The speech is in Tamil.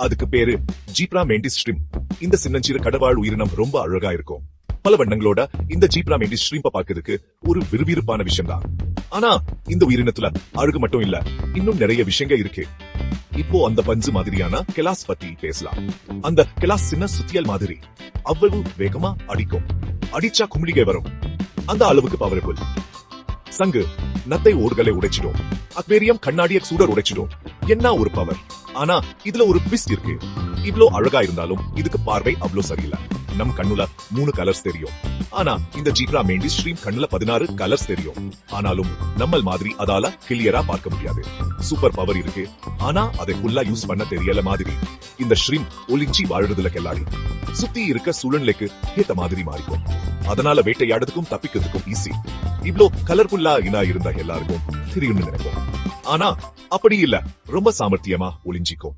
அதுக்கு பேரு ஜீப்ரா மேண்டிஸ் ஷ்ரிம்ப். இந்த சின்னஞ்சிறு கடவாழ் உயிரினம் ரொம்ப அழகா இருக்கும். பல வண்ணங்களோட இந்த ஜீப்ரா மேண்டிஸ் ஷ்ரிம்ப பார்க்கிறதுக்கு ஒரு விறுவிறுப்பான விஷயம் தான். ஆனா இந்த உயிரினத்துல அழகு மட்டும் இல்ல, இன்னும் நிறைய விஷயங்க இருக்கு. இப்போ அந்த பஞ்சு மாதிரியான கெலாஸ் பத்தி பேசலாம். அந்த கெலாஸ் சின்ன சுத்தியல் மாதிரி, அவ்வளவு வேகமா அடிக்கும். அடிச்சா குமிழிகை வரும். அந்த அளவுக்கு பவர்ஃபுல். சங்கு நத்தை ஓடுகளை உடைச்சிடும். அக்வேரியம் கண்ணாடிய சூடர் உடைச்சிடும். என்ன ஒரு பவர்! ஆனா இதுல ஒரு ட்விஸ்ட் இருக்கு. இவ்ளோ அழகா இருந்தாலும் இதுக்கு பார்வை அவ்வளோ சரியில்லை. நம் கண்ணுல 3 கலர்ஸ் தெரியும். ஆனா இந்த ஜீப்ரா மேண்டிஸ் ஷ்ரிம்ப் கண்ணுல 16 கலர்ஸ் தெரியும். ஆனாலும் நம்மள் மாதிரி அதால கிளியரா பார்க்க முடியாது. சூப்பர் பவர் இருக்கு, ஆனா அதை ஃபுல்லா யூஸ் பண்ண தெரியல மாதிரி. இந்த ஷ்ரிம்ப் ஒளிஞ்சி வாழுறதுல கெல்லாடி. சுத்தி இருக்க சூழலுக்கு ஏத்த மாதிரி மாறிக்கும். அதனால வேட்டையாடுறதுக்கும் தப்பிக்கிறதுக்கும் ஈஸி. இவ்ளோ கலர்ஃபுல்லா இனா இருந்தா எல்லாருக்கும் தெரியும்னு நினைப்போம். ஆனா அப்படி இல்ல, ரொம்ப சாமர்த்தியமா ஒளிஞ்சிக்கும்.